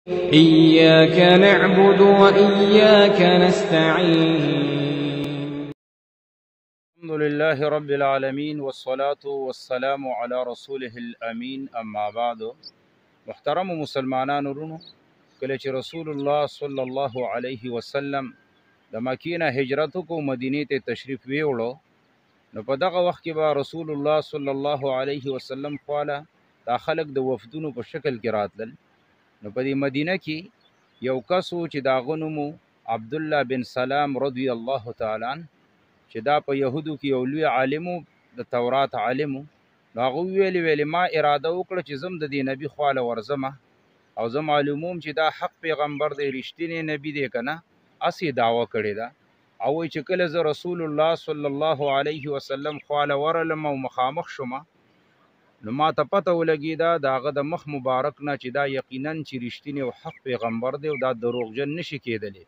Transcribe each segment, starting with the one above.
إياك نعبد وإياك نستعين. الحمد لله رب العالمين والصلاة والسلام على رسوله الأمين. أما بعد، محترم مسلمانان ورونو، کله چې رسول الله صلی الله علیه وسلم د مکې نه هجرت کو مدینې ته تشریف ویوړو، نو په دغه وخت کې به رسول الله صلی الله علیه وسلم خواله دا خلک د وفدونو په شکل کې راتلل. نو په دې مدینه کې یو کس و چې د هغه نوم عبد الله بن سلام رضی الله تعالی عنه، چې دا په یهودو کې یو لوی عالم و، د تورات عالم و. نو هغه ویلې ما اراده وکړه چې زم د دې نبي خواله ورځمه او زه معلوموم چې دا حق پیغمبر دی، رښتینی نبی دی که نه. هسې دعوه کړې ده او وایي چې کله زه رسول الله صلی الله علیه وسلم خواله ورغلم او مخامخ شومه، نو ما ته پته ولګېده د هغه د مخ مبارک نه چې دا یقینا چې رښتینی او حق پیغمبر دی او دا دروغجن نشي کېدلی.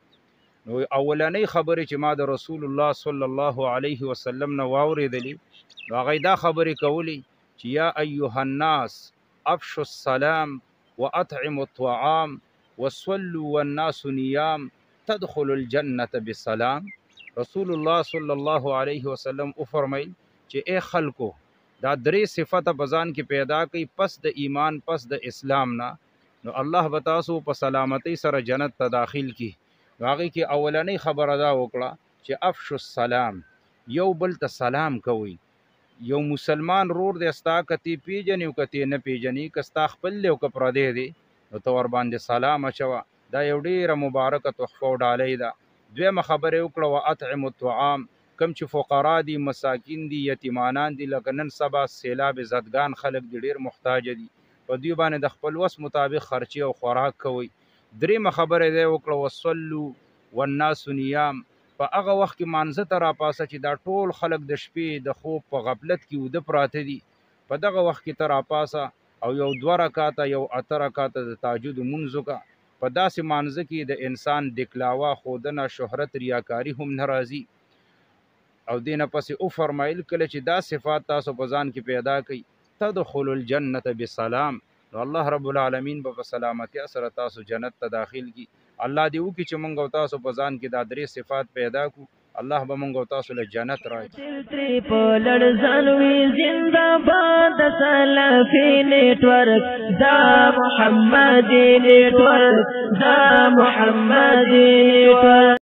نو اولنۍ خبرې چې ما د رسول الله صلی الله علیه وسلم نه واورېدلې، نو هغه دا خبرې کولې چې یا ایها الناس افشوا السلام واطعموا الطعام وصلوا والناس نیام تدخلوا الجنة بسلام. رسول الله صلی الله علیه وسلم وفرمیل چې ای خلکو، دا درې صفته په ځان کې پیدا کوي پس د ایمان پس د اسلام نه، نو الله به تاسو په سلامتی سره جنت ته داخل کی. نو هغې کې اولنۍ خبره دا وکړه چې افشوا السلام، یو بل ته سلام کوئ. یو مسلمان رور دی ستا که تی پیژنې او که تی نه پیژنې، که ستا خپل دی او که پردی دی، نو ته ورباندې سلام اچوه. دا یو ډېره مبارکه تحفه او ډالۍ ده. دویمه خبره یې وکړه واطعموا الطعام، کم چې فقرا دي، مساکین دي، یتیمانان دي، لکه نن سبا سیلاب زدګان خلک دي ډېر محتاج دي، په دوی باندې د خپل وس مطابق خرچې او خوراک کوئ. دریمه خبره یې وکړه وصلوا والناس نیام، په هغه وخت کې مانځه ته راپاسه چې دا ټول خلک د شپې د خوب په غفلت کې وده پراته دي، په دغه وخت کې ته راپاسه او یو 2 رکاته یو 8 رکاته د تهجد لمونځ وکړه. په داسې مانځه کې د انسان دکلاوه، ښودنه، شهرت، ریاکاري هم نه راځي. او دې نه پسې وفرمایل کله چې دا صفات تاسو په ځان کې پیدا کړئ تدخلوا الجنة بسلام، نو الله رب العالمین به په سلامتیا سره تاسو جنت ته داخل کی. الله دې وکړي چې موږ او تاسو په ځان کې دا درې صفات پیدا کړو. الله به موږ او تاسو له جنت راکړي. زنده باد سلفی نیټورک، دا محمدي نیټورک، دا محمدي نیټورک.